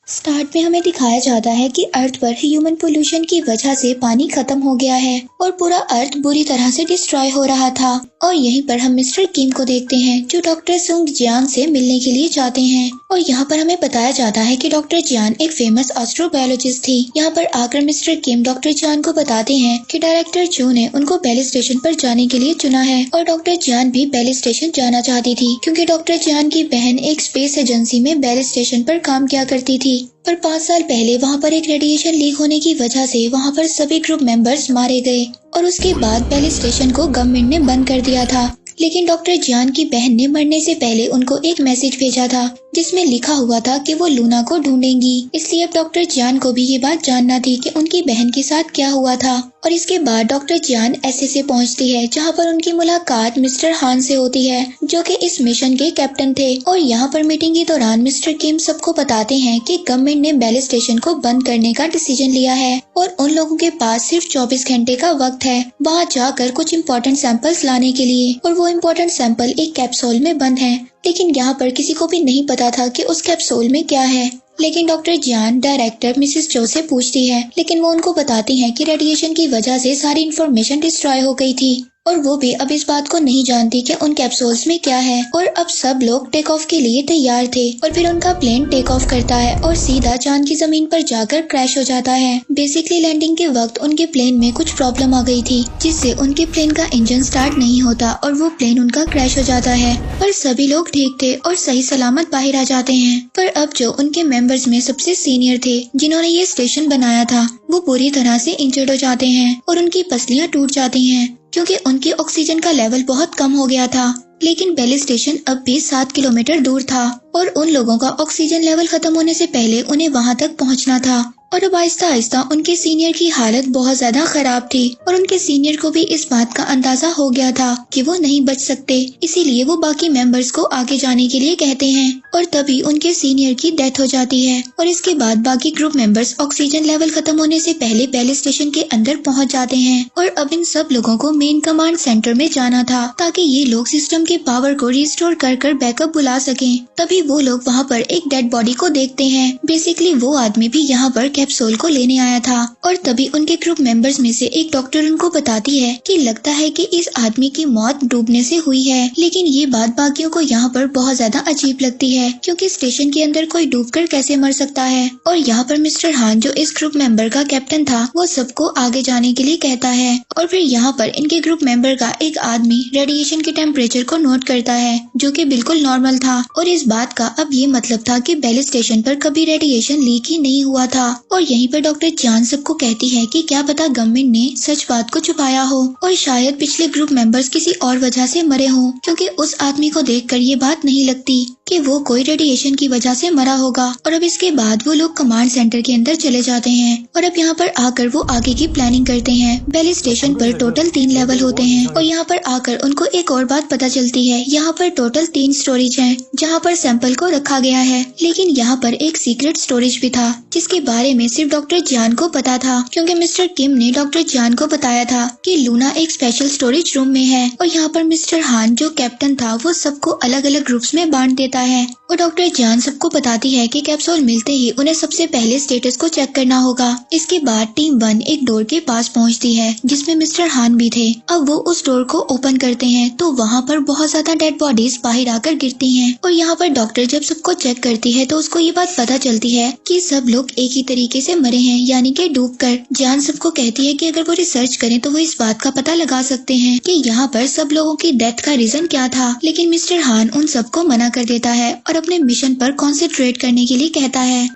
Start में हमें दिखाया जाता है कि अर्थ पर ह्यूमन पोल्यूशन की वजह से पानी खत्म हो गया है और पूरा अर्थ बुरी तरह से डिस्ट्रॉय हो रहा था। और यहीं पर हम मिस्टर किम को देखते हैं जो डॉक्टर सुंग जियांग से मिलने के लिए जाते हैं। और यहाँ पर हमें बताया जाता है कि डॉक्टर जियान एक फेमस एस्ट्रोबायोलॉजिस्ट थी। यहाँ पर आकर मिस्टर किम डॉक्टर जियान को बताते हैं कि डायरेक्टर चू ने उनको पहले स्टेशन पर जाने के लिए चुना है और डॉक्टर जियान भी पहले स्टेशन जाना चाहती थी क्योंकि डॉक्टर जियान की बहन एक स्पेस एजेंसी में बेल स्टेशन पर काम किया करती थी। पर 5 साल पहले वहाँ पर एक रेडिएशन लीक होने की वजह से वहाँ पर सभी ग्रुप मेंबर्स मारे गए और उसके बाद बेल स्टेशन को गवर्नमेंट ने बंद कर दिया था। लेकिन डॉक्टर जियान की बहन ने मरने से पहले उनको एक मैसेज भेजा था जिसमें लिखा हुआ था कि वो लूना को ढूंढेंगी। इसलिए अब डॉक्टर जियान को भी ये बात जानना थी कि उनकी बहन के साथ क्या हुआ था। और इसके बाद डॉक्टर जियान एसएस पहुंचती है जहां पर उनकी मुलाकात मिस्टर हान से होती है जो कि इस मिशन के कैप्टन थे। और यहाँ पर मीटिंग के दौरान मिस्टर किम सबको बताते हैं कि गवर्नमेंट ने बेल स्टेशन को बंद करने का डिसीजन लिया है और उन लोगों के पास सिर्फ 24 घंटे का वक्त है वहाँ जाकर कुछ इम्पोर्टेंट सैंपल्स लाने के लिए। और वो इम्पोर्टेंट सैंपल एक कैप्सूल में बंद है। लेकिन यहाँ पर किसी को भी नहीं पता था कि उस कैप्सूल में क्या है। लेकिन डॉक्टर जियान डायरेक्टर मिसेस चो से पूछती है लेकिन वो उनको बताती हैं कि रेडिएशन की वजह से सारी इन्फॉर्मेशन डिस्ट्रॉय हो गई थी और वो भी अब इस बात को नहीं जानती कि उन कैप्सूल्स में क्या है। और अब सब लोग टेक ऑफ के लिए तैयार थे और फिर उनका प्लेन टेक ऑफ करता है और सीधा चांद की जमीन पर जाकर क्रैश हो जाता है। बेसिकली लैंडिंग के वक्त उनके प्लेन में कुछ प्रॉब्लम आ गई थी जिससे उनके प्लेन का इंजन स्टार्ट नहीं होता और वो प्लेन उनका क्रैश हो जाता है। पर सभी लोग ठीक थे और सही सलामत बाहर आ जाते हैं। पर अब जो उनके मेंबर्स में सबसे सीनियर थे जिन्होंने ये स्टेशन बनाया था वो पूरी तरह से इंजर्ड हो जाते हैं और उनकी पसलियां टूट जाती हैं क्योंकि उनके ऑक्सीजन का लेवल बहुत कम हो गया था। लेकिन बेल स्टेशन अब भी 7 किलोमीटर दूर था और उन लोगों का ऑक्सीजन लेवल खत्म होने से पहले उन्हें वहां तक पहुंचना था। और अब आहिस्ता आहिस्ता उनके सीनियर की हालत बहुत ज्यादा खराब थी और उनके सीनियर को भी इस बात का अंदाजा हो गया था कि वो नहीं बच सकते। इसीलिए वो बाकी मेंबर्स को आगे जाने के लिए कहते हैं और तभी उनके सीनियर की डेथ हो जाती है। और इसके बाद बाकी ग्रुप मेंबर्स ऑक्सीजन लेवल खत्म होने से पहले बेल स्टेशन के अंदर पहुंच जाते हैं। और अब इन सब लोगों को मेन कमांड सेंटर में जाना था ताकि ये लोग सिस्टम के पावर को रिस्टोर कर बैकअप बुला सकें। तभी वो लोग वहाँ पर एक डेड बॉडी को देखते हैं। बेसिकली वो आदमी भी यहाँ पर कैप्सूल को लेने आया था। और तभी उनके ग्रुप मेंबर्स में से एक डॉक्टर उनको बताती है कि लगता है कि इस आदमी की मौत डूबने से हुई है। लेकिन ये बात बाकियों को यहाँ पर बहुत ज्यादा अजीब लगती है क्योंकि स्टेशन के अंदर कोई डूबकर कैसे मर सकता है। और यहाँ पर मिस्टर हान जो इस ग्रुप मेंबर का कैप्टन था वो सबको आगे जाने के लिए कहता है। और फिर यहाँ पर इनके ग्रुप मेंबर का एक आदमी रेडिएशन के टेम्परेचर को नोट करता है जो कि बिल्कुल नॉर्मल था। और इस बात का अब ये मतलब था कि बेल स्टेशन पर कभी रेडिएशन लीक ही नहीं हुआ था। और यहीं पर डॉक्टर जियान सबको कहती है कि क्या पता गवर्नमेंट ने सच बात को छुपाया हो और शायद पिछले ग्रुप मेंबर्स किसी और वजह से मरे हों क्योंकि उस आदमी को देखकर ये बात नहीं लगती कि वो कोई रेडिएशन की वजह से मरा होगा। और अब इसके बाद वो लोग कमांड सेंटर के अंदर चले जाते हैं और अब यहाँ पर आकर वो आगे की प्लानिंग करते हैं। बेल स्टेशन पर टोटल 3 लेवल होते हैं और यहाँ पर आकर उनको एक और बात पता चलती है। यहाँ पर टोटल 3 स्टोरेज हैं जहाँ पर सैंपल को रखा गया है। लेकिन यहाँ पर एक सीक्रेट स्टोरेज भी था जिसके बारे में सिर्फ डॉक्टर जियान को पता था क्योंकि मिस्टर किम ने डॉक्टर जियान को बताया था कि लूना एक स्पेशल स्टोरेज रूम में है। और यहाँ पर मिस्टर हान जो कैप्टन था वो सबको अलग अलग ग्रुप्स में बांट देता है। और डॉक्टर जियान सबको बताती है कि कैप्सूल मिलते ही उन्हें सबसे पहले स्टेटस को चेक करना होगा। इसके बाद टीम 1 एक डोर के पास पहुंचती है जिसमें मिस्टर हान भी थे। अब वो उस डोर को ओपन करते हैं तो वहाँ पर बहुत ज्यादा डेड बॉडीज बाहर आकर गिरती हैं। और यहाँ पर डॉक्टर जब सबको चेक करती है तो उसको ये बात पता चलती है कि सब लोग एक ही तरीके से मरे हैं यानी कि डूबकर। जियान सबको कहती है कि अगर वो रिसर्च करें तो वो इस बात का पता लगा सकते हैं कि यहाँ पर सब लोगों की डेथ का रीजन क्या था। लेकिन मिस्टर हान उन सबको मना कर देता है और अपने मिशन पर कॉन्सेंट्रेट करने के लिए कहता है।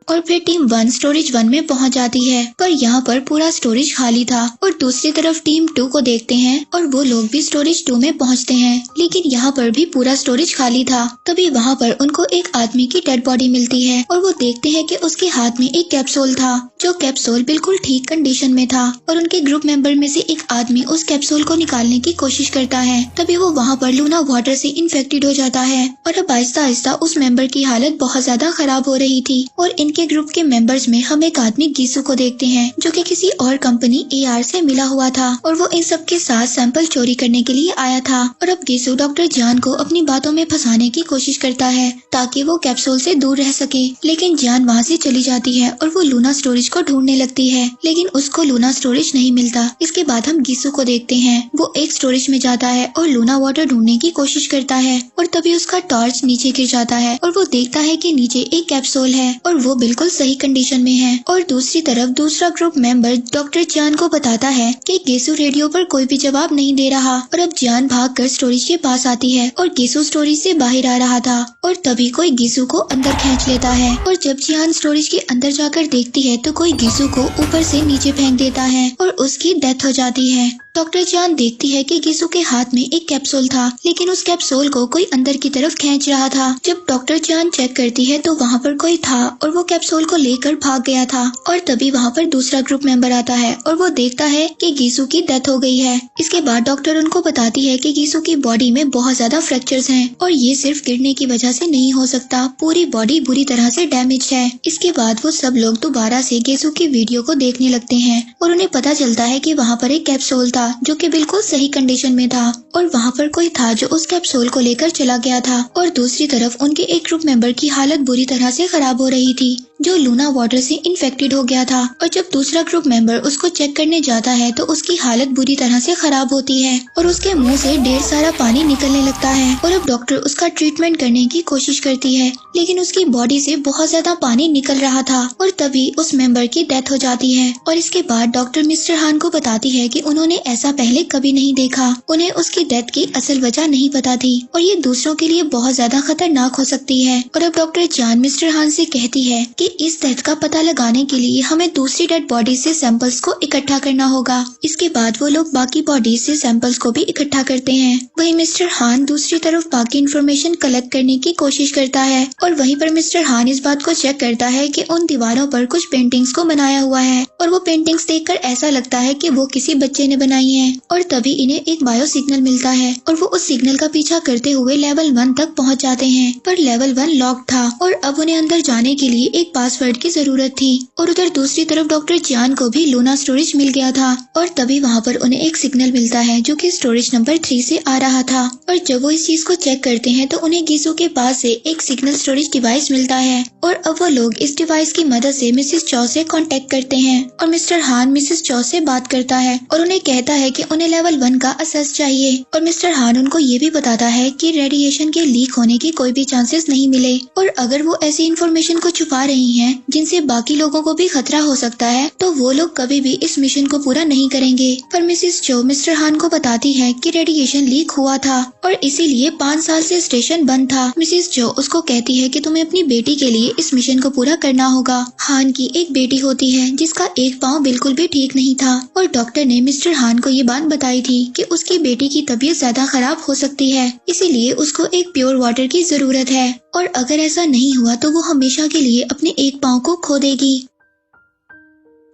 और फिर टीम 1 स्टोरेज 1 में पहुंच जाती है पर यहाँ पर पूरा स्टोरेज खाली था। और दूसरी तरफ टीम 2 को देखते हैं और वो लोग भी स्टोरेज 2 में पहुंचते हैं लेकिन यहाँ पर भी पूरा स्टोरेज खाली था। तभी वहाँ पर उनको एक आदमी की डेड बॉडी मिलती है और वो देखते हैं कि उसके हाथ में एक कैप्सूल था जो कैप्सूल बिल्कुल ठीक कंडीशन में था। और उनके ग्रुप मेंबर में से एक आदमी उस कैप्सूल को निकालने की कोशिश करता है। तभी वो वहाँ पर लूना वाटर से इन्फेक्टेड हो जाता है और अब आहिस्ता आहिस्ता उस मेंबर की हालत बहुत ज्यादा खराब हो रही थी और इनके के ग्रुप के मेंबर्स में हम एक आदमी गीसू को देखते हैं जो कि किसी और कंपनी AR से मिला हुआ था और वो इन सब के साथ सैंपल चोरी करने के लिए आया था। और अब गीसू डॉक्टर जान को अपनी बातों में फंसाने की कोशिश करता है ताकि वो कैप्सूल से दूर रह सके, लेकिन जान वहाँ से चली जाती है और वो लूना स्टोरेज को ढूंढने लगती है, लेकिन उसको लूना स्टोरेज नहीं मिलता। इसके बाद हम गीसू को देखते हैं, वो एक स्टोरेज में जाता है और लूना वाटर ढूंढने की कोशिश करता है और तभी उसका टॉर्च नीचे गिर जाता है और वो देखता है कि नीचे एक कैप्सूल है और वो बिल्कुल सही कंडीशन में है। और दूसरी तरफ दूसरा ग्रुप मेंबर डॉक्टर जान को बताता है कि गीसू रेडियो पर कोई भी जवाब नहीं दे रहा और अब जान भागकर स्टोरेज के पास आती है और गीसू स्टोरेज से बाहर आ रहा था और तभी कोई गीसू को अंदर खींच लेता है और जब जान स्टोरेज के अंदर जाकर देखती है तो कोई गीसू को ऊपर से नीचे फेंक देता है और उसकी डेथ हो जाती है। डॉक्टर जान देखती है कि गीसू के हाथ में एक कैप्सूल था, लेकिन उस कैप्सूल को कोई अंदर की तरफ खींच रहा था। जब डॉक्टर जान चेक करती है तो वहाँ पर कोई था और वो कैप्सूल को लेकर भाग गया था और तभी वहाँ पर दूसरा ग्रुप मेंबर आता है और वो देखता है कि गीसू की डेथ हो गई है। इसके बाद डॉक्टर उनको बताती है कि गीसू की बॉडी में बहुत ज्यादा फ्रैक्चर्स हैं और ये सिर्फ गिरने की वजह से नहीं हो सकता, पूरी बॉडी बुरी तरह से डैमेज है। इसके बाद वो सब लोग दोबारा से गीसू की वीडियो को देखने लगते हैं और उन्हें पता चलता है कि वहाँ पर एक कैप्सूल था जो कि बिल्कुल सही कंडीशन में था और वहाँ पर कोई था जो उस कैप्सूल को लेकर चला गया था। और दूसरी तरफ उनके एक ग्रुप मेंबर की हालत बुरी तरह से खराब हो रही थी जो लूना वाटर से इन्फेक्टेड हो गया था और जब दूसरा ग्रुप मेंबर उसको चेक करने जाता है तो उसकी हालत बुरी तरह से खराब होती है और उसके मुंह से ढेर सारा पानी निकलने लगता है और अब डॉक्टर उसका ट्रीटमेंट करने की कोशिश करती है, लेकिन उसकी बॉडी से बहुत ज्यादा पानी निकल रहा था और तभी उस मेंबर की डेथ हो जाती है। और इसके बाद डॉक्टर मिस्टर हान को बताती है कि उन्होंने ऐसा पहले कभी नहीं देखा, उन्हें उसकी डेथ की असल वजह नहीं पता थी और ये दूसरों के लिए बहुत ज्यादा खतरनाक हो सकती है। और अब डॉक्टर जान मिस्टर हान से कहती है कि इस डेथ का पता लगाने के लिए हमें दूसरी डेड बॉडी से सैंपल्स को इकट्ठा करना होगा। इसके बाद वो लोग बाकी बॉडी से सैंपल्स को भी इकट्ठा करते हैं। वहीं मिस्टर हान दूसरी तरफ बाकी इन्फॉर्मेशन कलेक्ट करने की कोशिश करता है और वहीं पर मिस्टर हान इस बात को चेक करता है कि उन दीवारों पर कुछ पेंटिंग्स को बनाया हुआ है और वो पेंटिंग्स देखकर ऐसा लगता है कि वो किसी बच्चे ने बनाई है। और तभी इन्हें एक बायो सिग्नल मिलता है और वो उस सिग्नल का पीछा करते हुए लेवल 1 तक पहुंच जाते हैं, पर लेवल 1 लॉक था और अब उन्हें अंदर जाने के लिए एक पासवर्ड की जरूरत थी। और उधर दूसरी तरफ डॉक्टर जान को भी लूना स्टोरेज मिल गया था और तभी वहाँ पर उन्हें एक सिग्नल मिलता है जो कि स्टोरेज नंबर 3 से आ रहा था। और जब वो इस चीज को चेक करते हैं तो उन्हें गीसू के पास से एक सिग्नल स्टोरेज डिवाइस मिलता है और अब वो लोग इस डिवाइस की मदद से मिसेस चौ से कांटेक्ट करते हैं और मिस्टर हान मिसेस चौ से बात करता है और उन्हें कहता है कि उन्हें लेवल 1 का असेस चाहिए। और मिस्टर हान उनको ये भी बताता है कि रेडिएशन के लीक होने की कोई भी चांसेस नहीं मिले और अगर वो ऐसी इन्फॉर्मेशन को छुपा रही हैं जिनसे बाकी लोगों को भी खतरा हो सकता है तो वो लोग कभी भी इस मिशन को पूरा नहीं करेंगे। पर मिसेस चो मिस्टर हान को बताती है कि रेडिएशन लीक हुआ था और इसीलिए 5 साल से स्टेशन बंद था। मिसेस चो उसको कहती है कि तुम्हें अपनी बेटी के लिए इस मिशन को पूरा करना होगा। हान की एक बेटी होती है जिसका एक पाँव बिल्कुल भी ठीक नहीं था और डॉक्टर ने मिस्टर हान को ये बात बताई थी कि उसकी बेटी की तबीयत ज्यादा खराब हो सकती है, इसीलिए उसको एक प्योर वाटर की जरूरत है और अगर ऐसा नहीं हुआ तो वो हमेशा के लिए अपने एक पाँव को खो देगी।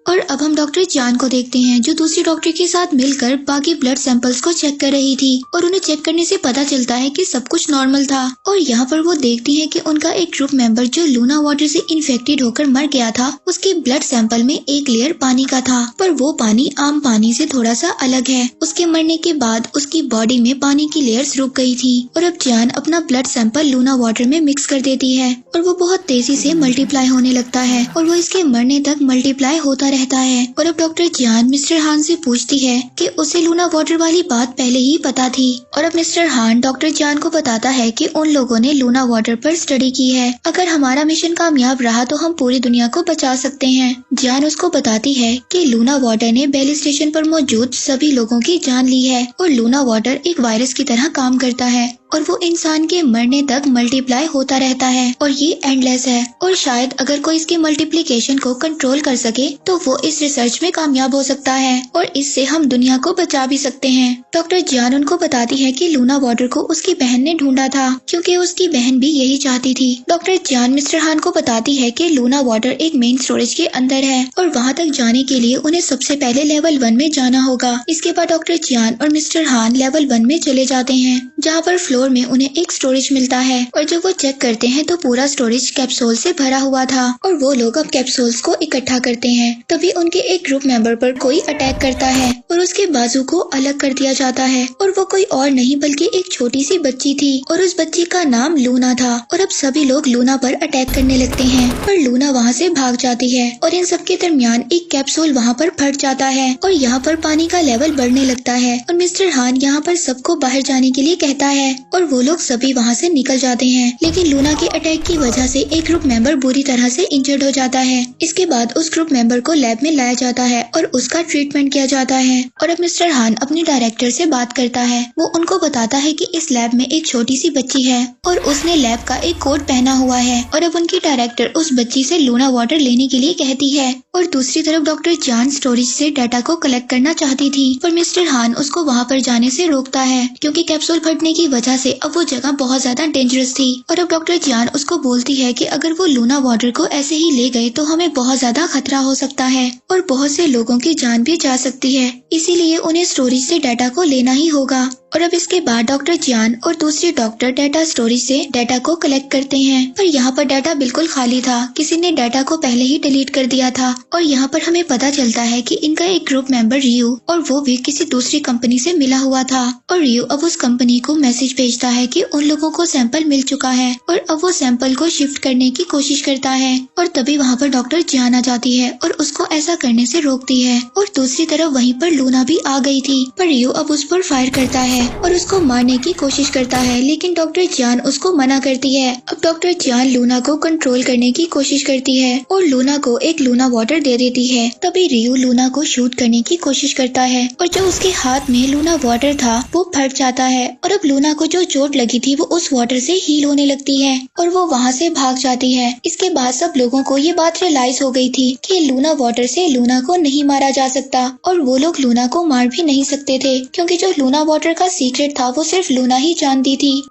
और अब हम डॉक्टर जान को देखते हैं जो दूसरी डॉक्टर के साथ मिलकर बाकी ब्लड सैंपल्स को चेक कर रही थी और उन्हें चेक करने से पता चलता है कि सब कुछ नॉर्मल था। और यहाँ पर वो देखती हैं कि उनका एक ग्रुप मेंबर जो लूना वाटर से इन्फेक्टेड होकर मर गया था उसके ब्लड सैंपल में एक लेयर पानी का था, पर वो पानी आम पानी से थोड़ा सा अलग है। उसके मरने के बाद उसकी बॉडी में पानी की लेयर्स रुक गई थी और अब जान अपना ब्लड सैंपल लूना वाटर में मिक्स कर देती है और वो बहुत तेजी से मल्टीप्लाई होने लगता है और वो इसके मरने तक मल्टीप्लाई होता रहता है। और अब डॉक्टर जान मिस्टर हान से पूछती है कि उसे लूना वाटर वाली बात पहले ही पता थी और अब मिस्टर हान डॉक्टर जान को बताता है कि उन लोगों ने लूना वाटर पर स्टडी की है, अगर हमारा मिशन कामयाब रहा तो हम पूरी दुनिया को बचा सकते हैं। जान उसको बताती है कि लूना वाटर ने बेली स्टेशन पर मौजूद सभी लोगों की जान ली है और लूना वाटर एक वायरस की तरह काम करता है और वो इंसान के मरने तक मल्टीप्लाई होता रहता है और ये एंडलेस है और शायद अगर कोई इसके मल्टीप्लिकेशन को कंट्रोल कर सके तो वो इस रिसर्च में कामयाब हो सकता है और इससे हम दुनिया को बचा भी सकते हैं। डॉक्टर जान उनको बताती है कि लूना वाटर को उसकी बहन ने ढूंढा था क्योंकि उसकी बहन भी यही चाहती थी। डॉक्टर जान मिस्टर हान को बताती है कि लूना वाटर एक मेन स्टोरेज के अंदर है और वहाँ तक जाने के लिए उन्हें सबसे पहले लेवल 1 में जाना होगा। इसके बाद डॉक्टर जान और मिस्टर हान लेवल 1 में चले जाते हैं जहाँ पर फ्लोर फ्लोर में उन्हें एक स्टोरेज मिलता है और जब वो चेक करते हैं तो पूरा स्टोरेज कैप्सूल से भरा हुआ था और वो लोग अब कैप्सूल्स को इकट्ठा करते हैं। तभी उनके एक ग्रुप मेंबर पर कोई अटैक करता है और उसके बाजू को अलग कर दिया जाता है और वो कोई और नहीं बल्कि एक छोटी सी बच्ची थी और उस बच्ची का नाम लूना था। और अब सभी लोग लूना पर अटैक करने लगते हैं पर लूना वहाँ से भाग जाती है और इन सबके दरमियान एक कैप्सूल वहाँ पर फट जाता है और यहाँ पर पानी का लेवल बढ़ने लगता है और मिस्टर हान यहाँ पर सबको बाहर जाने के लिए कहता है और वो लोग सभी वहाँ से निकल जाते हैं। लेकिन लूना के अटैक की वजह से एक ग्रुप मेंबर बुरी तरह से इंजर्ड हो जाता है। इसके बाद उस ग्रुप मेंबर को लैब में लाया जाता है और उसका ट्रीटमेंट किया जाता है। और अब मिस्टर हान अपने डायरेक्टर से बात करता है। वो उनको बताता है कि इस लैब में एक छोटी सी बच्ची है और उसने लैब का एक कोट पहना हुआ है और अब उनकी डायरेक्टर उस बच्ची से लूना वाटर लेने के लिए कहती है। और दूसरी तरफ डॉक्टर जान स्टोरेज से डाटा को कलेक्ट करना चाहती थी पर मिस्टर हान उसको वहाँ पर जाने से रोकता है क्योंकि कैप्सूल फटने की वजह से अब वो जगह बहुत ज्यादा डेंजरस थी। और अब डॉक्टर जान उसको बोलती है कि अगर वो लूना वाटर को ऐसे ही ले गए तो हमें बहुत ज्यादा खतरा हो सकता है और बहुत से लोगों की जान भी जा सकती है, इसीलिए उन्हें स्टोरेज से डाटा को लेना ही होगा। और अब इसके बाद डॉक्टर जान और दूसरे डॉक्टर डाटा स्टोरेज से डाटा को कलेक्ट करते हैं पर यहाँ पर डाटा बिल्कुल खाली था, किसी ने डाटा को पहले ही डिलीट कर दिया था। और यहाँ पर हमें पता चलता है कि इनका एक ग्रुप मेंबर रियू और वो भी किसी दूसरी कंपनी से मिला हुआ था और रियू अब उस कंपनी को मैसेज भेजता है कि उन लोगों को सैंपल मिल चुका है और अब वो सैंपल को शिफ्ट करने की कोशिश करता है। और तभी वहाँ पर डॉक्टर जान आ जाती है और उसको ऐसा करने से रोकती है। और दूसरी तरफ वहीं पर लूना भी आ गई थी पर रियू अब उस पर फायर करता है और उसको मारने की कोशिश करता है लेकिन डॉक्टर जान उसको मना करती है। अब डॉक्टर जान लूना को कंट्रोल करने की कोशिश करती है और लूना को एक लूना वाटर दे देती है। तभी रियू लूना को शूट करने की कोशिश करता है और जो उसके हाथ में लूना वाटर था वो फट जाता है और अब लूना को जो चोट लगी थी वो उस वाटर से हील होने लगती है और वो वहाँ से भाग जाती है। इसके बाद सब लोगों को ये बात रियलाइज हो गई थी कि लूना वाटर से लूना को नहीं मारा जा सकता और वो लोग लूना को मार भी नहीं सकते थे क्योंकि जो लूना वाटर का सीक्रेट था वो सिर्फ लूना ही जानती थी।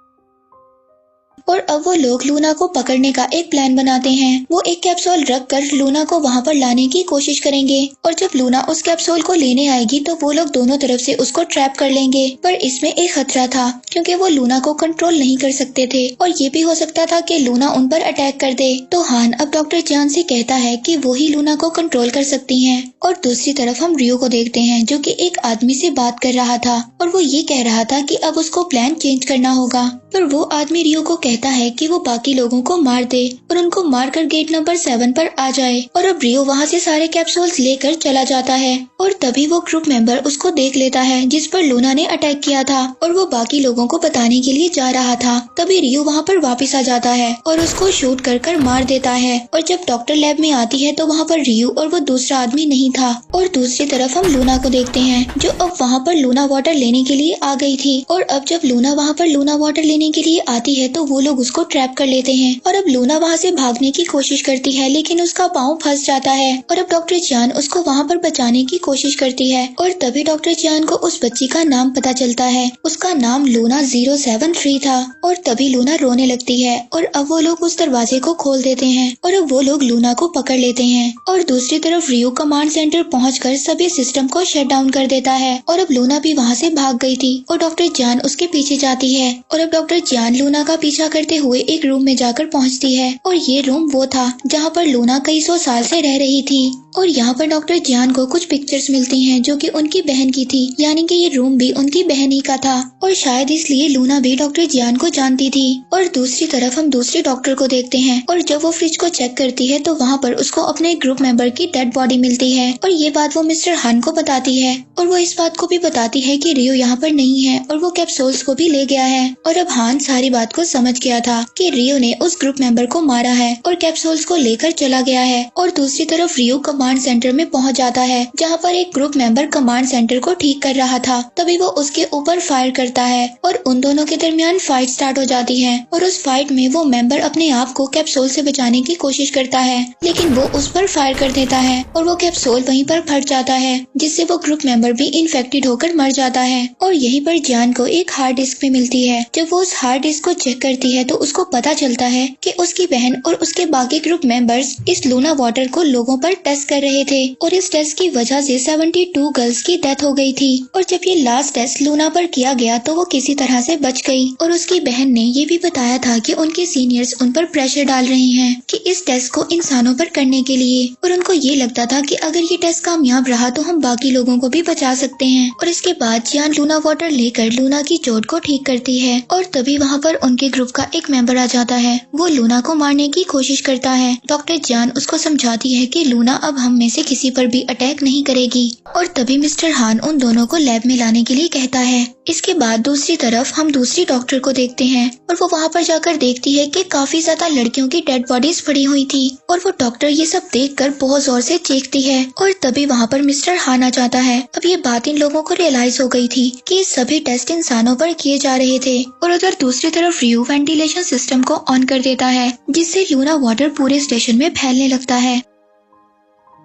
और अब वो लोग लूना को पकड़ने का एक प्लान बनाते हैं। वो एक कैप्सूल रख कर लूना को वहाँ पर लाने की कोशिश करेंगे और जब लूना उस कैप्सूल को लेने आएगी तो वो लोग दोनों तरफ से उसको ट्रैप कर लेंगे। पर इसमें एक खतरा था क्योंकि वो लूना को कंट्रोल नहीं कर सकते थे और ये भी हो सकता था कि लूना उन पर अटैक कर दे। तो हान अब डॉक्टर जान से कहता है कि वो ही लूना को कंट्रोल कर सकती हैं। और दूसरी तरफ हम रियो को देखते हैं जो कि एक आदमी से बात कर रहा था और वो ये कह रहा था कि अब उसको प्लान चेंज करना होगा। पर वो आदमी रियो को कहता है कि वो बाकी लोगों को मार दे और उनको मारकर गेट नंबर 7 पर आ जाए। और अब रियो वहाँ से सारे कैप्सूल्स लेकर चला जाता है और तभी वो ग्रुप मेंबर उसको देख लेता है जिस पर लूना ने अटैक किया था और वो बाकी लोगों को बताने के लिए जा रहा था। तभी रियो वहाँ पर वापस आ जाता है और उसको शूट कर मार देता है। और जब डॉक्टर लैब में आती है तो वहाँ पर रियो और वो दूसरा आदमी नहीं था। और दूसरी तरफ हम लूना को देखते हैं जो अब वहाँ पर लूना वाटर लेने के लिए आ गई थी। और अब जब लूना वहाँ पर लूना वाटर लेने के लिए आती है तो वो लोग उसको ट्रैप कर लेते हैं और अब लूना वहाँ से भागने की कोशिश करती है लेकिन उसका पाँव फंस जाता है। और अब डॉक्टर जान उसको वहाँ पर बचाने की कोशिश करती है और तभी डॉक्टर जान को उस बच्ची का नाम पता चलता है। उसका नाम लूना 073 था। और तभी लूना रोने लगती है और अब वो लोग उस दरवाजे को खोल देते हैं और अब वो लोग लूना को पकड़ लेते हैं। और दूसरी तरफ रियो कमांड सेंटर पहुँचकर सभी सिस्टम को शट डाउन कर देता है और अब लूना भी वहाँ से भाग गई थी और डॉक्टर जान उसके पीछे जाती है। और अब डॉक्टर जान लूना का पीछा करते हुए एक रूम में जाकर पहुंचती है और ये रूम वो था जहां पर लूना कई 100 साल से रह रही थी। और यहाँ पर डॉक्टर जान को कुछ पिक्चर्स मिलती हैं जो कि उनकी बहन की थी, यानी कि ये रूम भी उनकी बहन ही का था और शायद इसलिए लूना भी डॉक्टर जान को जानती थी। और दूसरी तरफ हम दूसरे डॉक्टर को देखते हैं और जब वो फ्रिज को चेक करती है तो वहाँ पर उसको अपने ग्रुप मेंबर की डेड बॉडी मिलती है और ये बात वो मिस्टर हान को बताती है। और वो इस बात को भी बताती है कि रियो यहाँ पर नहीं है और वो कैप्सूल्स को भी ले गया है। और अब हान सारी बात को समझ गया था कि रियो ने उस ग्रुप मेंबर को मारा है और कैप्सूल्स को लेकर चला गया है। और दूसरी तरफ रियो कमांड सेंटर में पहुंच जाता है जहां पर एक ग्रुप मेंबर कमांड सेंटर को ठीक कर रहा था। तभी वो उसके ऊपर फायर करता है और उन दोनों के दरमियान फाइट स्टार्ट हो जाती है। और उस फाइट में वो मेंबर अपने आप को कैप्सूल से बचाने की कोशिश करता है लेकिन वो उस पर फायर कर देता है और वो कैप्सूल वहीं पर फट जाता है जिससे वो ग्रुप मेंबर भी इन्फेक्टेड होकर मर जाता है। और यहीं पर जान को एक हार्ड डिस्क भी मिलती है। जब वो उस हार्ड डिस्क को चेक करती है तो उसको पता चलता है कि उसकी बहन और उसके बाकी ग्रुप मेंबर्स इस लूना वाटर को लोगों पर टेस्ट कर रहे थे और इस टेस्ट की वजह से 72 गर्ल्स की डेथ हो गई थी। और जब ये लास्ट टेस्ट लूना पर किया गया तो वो किसी तरह से बच गई। और उसकी बहन ने ये भी बताया था कि उनके सीनियर्स उन पर प्रेशर डाल रहे हैं कि इस टेस्ट को इंसानों पर करने के लिए, और उनको ये लगता था कि अगर ये टेस्ट कामयाब रहा तो हम बाकी लोगों को भी बचा सकते हैं। और इसके बाद जियान लूना वाटर लेकर लूना की चोट को ठीक करती है और तभी वहाँ पर उनके ग्रुप का एक मेंबर आ जाता है। वो लूना को मारने की कोशिश करता है। डॉक्टर जियान उसको समझाती है कि लूना अब हम में से किसी पर भी अटैक नहीं करेगी। और तभी मिस्टर हान उन दोनों को लैब में लाने के लिए कहता है। इसके बाद दूसरी तरफ हम दूसरी डॉक्टर को देखते हैं और वो वहाँ पर जाकर देखती है कि काफी ज्यादा लड़कियों की डेड बॉडीज पड़ी हुई थी। और वो डॉक्टर ये सब देखकर बहुत जोर से चीखती है। और तभी वहाँ पर मिस्टर हान आ जाता है। अब ये बात इन लोगों को रियलाइज हो गई थी कि ये सभी टेस्ट इंसानों पर किए जा रहे थे। और उधर दूसरी तरफ रियो वेंटिलेशन सिस्टम को ऑन कर देता है जिससे लूना वाटर पूरे स्टेशन में फैलने लगता है।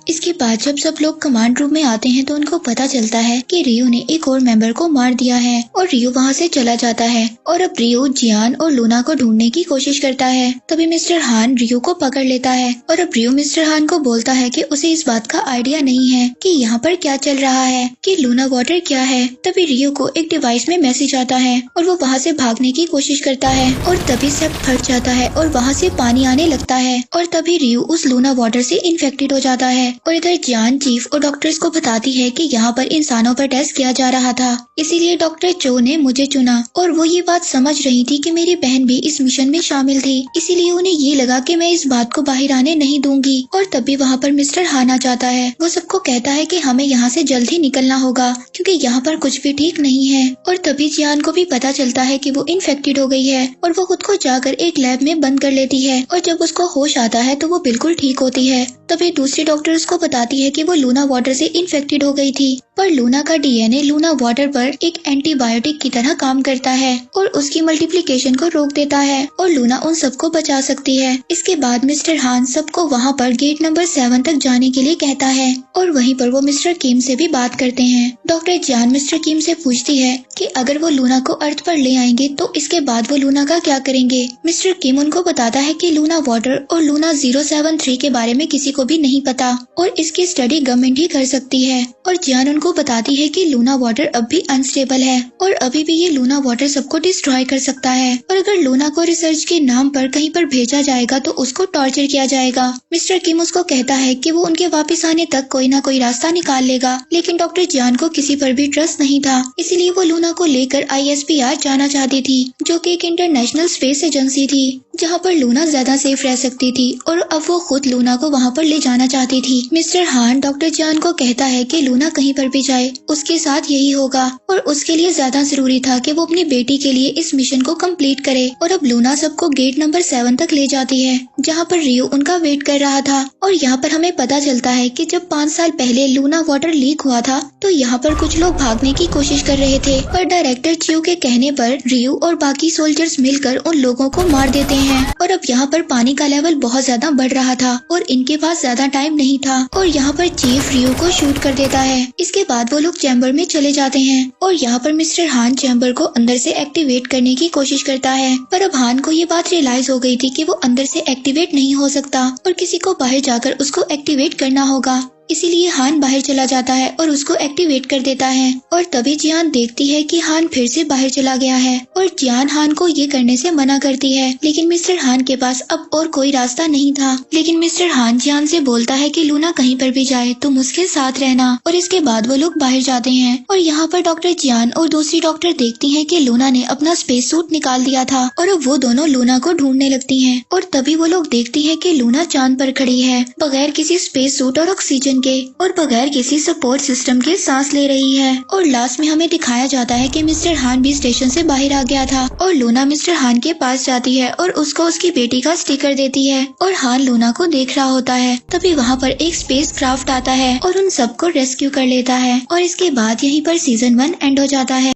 इसके बाद जब सब लोग कमांड रूम में आते हैं तो उनको पता चलता है कि रियो ने एक और मेंबर को मार दिया है और रियो वहाँ से चला जाता है। और अब रियो जियान और लूना को ढूंढने की कोशिश करता है। तभी मिस्टर हान रियो को पकड़ लेता है और अब रियो मिस्टर हान को बोलता है कि उसे इस बात का आइडिया नहीं है कि यहाँ पर क्या चल रहा है, कि लूना वाटर क्या है। तभी रियो को एक डिवाइस में मैसेज आता है और वो वहाँ से भागने की कोशिश करता है और तभी सब फट जाता है और वहाँ से पानी आने लगता है। और तभी रियो उस लूना वाटर से इन्फेक्टेड हो जाता है। और इधर जियान चीफ और डॉक्टर्स को बताती है कि यहाँ पर इंसानों पर टेस्ट किया जा रहा था, इसीलिए डॉक्टर चो ने मुझे चुना। और वो ये बात समझ रही थी कि मेरी बहन भी इस मिशन में शामिल थी, इसीलिए उन्हें ये लगा कि मैं इस बात को बाहर आने नहीं दूंगी। और तभी वहाँ पर मिस्टर हान आ जाता है। वो सबको कहता है कि हमें यहाँ से जल्द ही निकलना होगा क्योंकि यहाँ पर कुछ भी ठीक नहीं है। और तभी जियान को भी पता चलता है कि वो इन्फेक्टेड हो गई है और वो खुद को जाकर एक लैब में बंद कर लेती है। और जब उसको होश आता है तो वो बिल्कुल ठीक होती है। तभी दूसरी डॉक्टर उसको बताती है कि वो लूना वाटर से इन्फेक्टेड हो गई थी, पर लूना का डीएनए लूना वाटर पर एक एंटीबायोटिक की तरह काम करता है और उसकी मल्टीप्लिकेशन को रोक देता है और लूना उन सबको बचा सकती है। इसके बाद मिस्टर हान सबको वहाँ पर गेट नंबर 7 तक जाने के लिए कहता है और वहीं पर वो मिस्टर किम से भी बात करते हैं। डॉक्टर जियान मिस्टर किम से पूछती है कि अगर वो लूना को अर्थ पर ले आएंगे तो इसके बाद वो लूना का क्या करेंगे। मिस्टर किम उनको बताता है कि लूना वाटर और लूना 073 के बारे में किसी को भी नहीं पता और इसकी स्टडी गवर्नमेंट ही कर सकती है। और जियान उनको बताती है कि लूना वाटर अब भी अनस्टेबल है और अभी भी ये लूना वाटर सबको डिस्ट्रॉय कर सकता है और अगर लूना को रिसर्च के नाम पर कहीं पर भेजा जाएगा तो उसको टॉर्चर किया जाएगा। मिस्टर किम उसको कहता है कि वो उनके वापस आने तक कोई ना कोई रास्ता निकाल लेगा, लेकिन डॉक्टर जियान को किसी पर भी ट्रस्ट नहीं था, इसलिए वो लूना को लेकर ISPR जाना चाहती थी जो कि एक इंटरनेशनल स्पेस एजेंसी थी जहाँ पर लूना ज्यादा सेफ रह सकती थी। और अब वो खुद लूना को वहाँ पर ले जाना चाहती थी। मिस्टर हान डॉक्टर जियान को कहता है कि लूना कहीं पर भी जाए उसके साथ यही होगा और उसके लिए ज्यादा जरूरी था कि वो अपनी बेटी के लिए इस मिशन को कंप्लीट करे। और अब लूना सबको गेट नंबर 7 तक ले जाती है जहाँ पर रियो उनका वेट कर रहा था। और यहाँ पर हमें पता चलता है कि जब 5 साल पहले लूना वाटर लीक हुआ था तो यहाँ पर कुछ लोग भागने की कोशिश कर रहे थे, पर डायरेक्टर चियो के कहने पर रियो और बाकी सोल्जर्स मिलकर उन लोगों को मार देते हैं। और अब यहाँ पर पानी का लेवल बहुत ज्यादा बढ़ रहा था और इनके पास ज्यादा टाइम नहीं था और यहाँ पर चीफ रियो को शूट कर देता है। इसके बाद वो लोग चैम्बर में चले जाते हैं और यहाँ पर मिस्टर हान चैम्बर को अंदर से एक्टिवेट करने की कोशिश करता है, पर अब हान को ये बात रियलाइज हो गई थी कि वो अंदर से एक्टिवेट नहीं हो सकता और किसी को बाहर जाकर उसको एक्टिवेट करना होगा, इसीलिए हान बाहर चला जाता है और उसको एक्टिवेट कर देता है। और तभी जियान देखती है कि हान फिर से बाहर चला गया है और जियान हान को ये करने से मना करती है, लेकिन मिस्टर हान के पास अब और कोई रास्ता नहीं था। लेकिन मिस्टर हान जियान से बोलता है कि लूना कहीं पर भी जाए तो उसके साथ रहना। और इसके बाद वो लोग बाहर जाते हैं और यहाँ पर डॉक्टर जियान और दूसरी डॉक्टर देखती है कि लूना ने अपना स्पेस सूट निकाल दिया था और अब वो दोनों लूना को ढूंढने लगती है। और तभी वो लोग देखती है कि लूना चांद पर खड़ी है बगैर किसी स्पेस सूट और ऑक्सीजन के और बगैर किसी सपोर्ट सिस्टम के सांस ले रही है। और लास्ट में हमें दिखाया जाता है कि मिस्टर हान भी स्टेशन से बाहर आ गया था और लूना मिस्टर हान के पास जाती है और उसको उसकी बेटी का स्टिकर देती है और हान लूना को देख रहा होता है। तभी वहाँ पर एक स्पेस क्राफ्ट आता है और उन सबको रेस्क्यू कर लेता है और इसके बाद यहीं पर सीजन 1 एंड हो जाता है।